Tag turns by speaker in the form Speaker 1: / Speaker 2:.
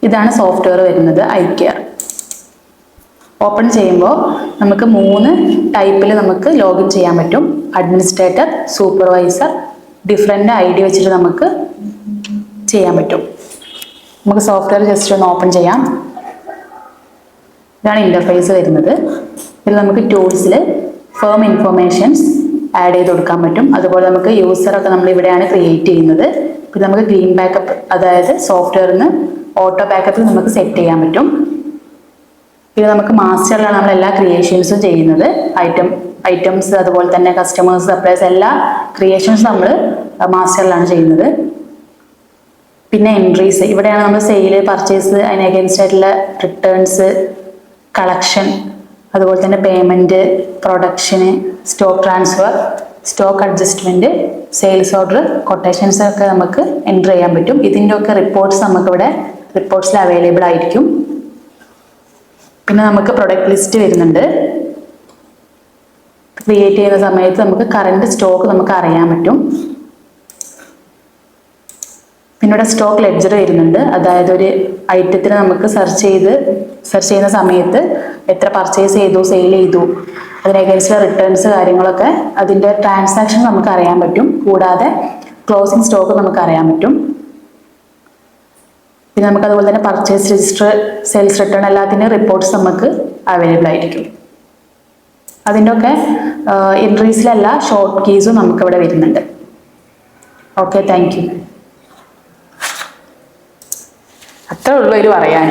Speaker 1: ഇതാണ് സോഫ്റ്റ്വെയർ വരുന്നത്, iCare. Open ചെയ്യുമ്പോൾ നമുക്ക് 3 ടൈപ്പിൽ നമുക്ക് ലോഗിൻ ചെയ്യാൻ പറ്റും. അഡ്മിനിസ്ട്രേറ്റർ, സൂപ്പർവൈസർ, ഡിഫറെൻ്റ് ID വെച്ചിട്ട് നമുക്ക് ചെയ്യാൻ പറ്റും. നമുക്ക് സോഫ്റ്റ്വെയർ ജസ്റ്റ് ഒന്ന് ഓപ്പൺ ചെയ്യാം. ഇതാണ് ഇൻ്റർഫേസ് വരുന്നത്. ഇതിൽ നമുക്ക് ടൂൾസിൽ ഫേം ഇൻഫർമേഷൻസ് ആഡ് ചെയ്ത് കൊടുക്കാൻ പറ്റും. അതുപോലെ നമുക്ക് യൂസറൊക്കെ നമ്മൾ ഇവിടെയാണ് ക്രിയേറ്റ് ചെയ്യുന്നത്. പിന്നെ നമുക്ക് ഗ്രീൻ ബാക്കപ്പ്, അതായത് സോഫ്റ്റ്വെയറിന് ഓട്ടോ ബാക്കപ്പിൽ നമുക്ക് സെറ്റ് ചെയ്യാൻ പറ്റും. ഇത് നമുക്ക് മാസ്റ്ററിലാണ് നമ്മൾ എല്ലാ ക്രിയേഷൻസും ചെയ്യുന്നത്. ഐറ്റംസ് അതുപോലെ തന്നെ കസ്റ്റമേഴ്സ്, സപ്ലൈസ് എല്ലാ ക്രിയേഷൻസും നമ്മൾ മാസ്റ്ററിലാണ് ചെയ്യുന്നത്. പിന്നെ എൻട്രീസ്, ഇവിടെയാണ് നമ്മൾ സെയിൽ, പർച്ചേസ്, അതിന് അഗേൻസ്റ്റ് ആയിട്ടുള്ള റിട്ടേൺസ്, കളക്ഷൻ, അതുപോലെ തന്നെ payment, production, stock transfer, stock adjustment, sales order, quotations ഒക്കെ നമുക്ക് എൻ്റർ ചെയ്യാൻ പറ്റും. ഇതിൻ്റെ ഒക്കെ റിപ്പോർട്ട്സ് നമുക്കിവിടെ റിപ്പോർട്ട്സിൽ അവൈലബിൾ ആയിരിക്കും. പിന്നെ നമുക്ക് പ്രൊഡക്റ്റ് ലിസ്റ്റ് വരുന്നുണ്ട്. ക്രിയേറ്റ് ചെയ്യുന്ന സമയത്ത് നമുക്ക് കറണ്ട് സ്റ്റോക്ക് നമുക്ക് അറിയാൻ പറ്റും. പിന്നെ ഇവിടെ സ്റ്റോക്ക് ലെഡ്ജർ വരുന്നുണ്ട്. അതായത് ഒരു ഐറ്റത്തിന് നമുക്ക് സെർച്ച് ചെയ്യുന്ന സമയത്ത് എത്ര പർച്ചേസ് ചെയ്തു, സെയിൽ ചെയ്തു, അതിന് അഗേൻസ്റ്റ് റിട്ടേൺസ് കാര്യങ്ങളൊക്കെ അതിൻ്റെ ട്രാൻസാക്ഷൻ നമുക്ക് അറിയാൻ പറ്റും. കൂടാതെ ക്ലോസിംഗ് സ്റ്റോക്ക് നമുക്ക് അറിയാൻ പറ്റും. പിന്നെ നമുക്ക് അതുപോലെ തന്നെ പർച്ചേസ് രജിസ്റ്റർ, സെയിൽസ് റിട്ടേൺ എല്ലാത്തിൻ്റെയും റിപ്പോർട്ട്സ് നമുക്ക് അവൈലബിൾ ആയിരിക്കും. അതിൻ്റെ ഒക്കെ എൻട്രീസിലെല്ലാ ഷോർട്ട് കീസും നമുക്കിവിടെ വരുന്നുണ്ട്. Okay, thank you. അത്രേ ഉള്ളൂ ഇത് പറയാൻ.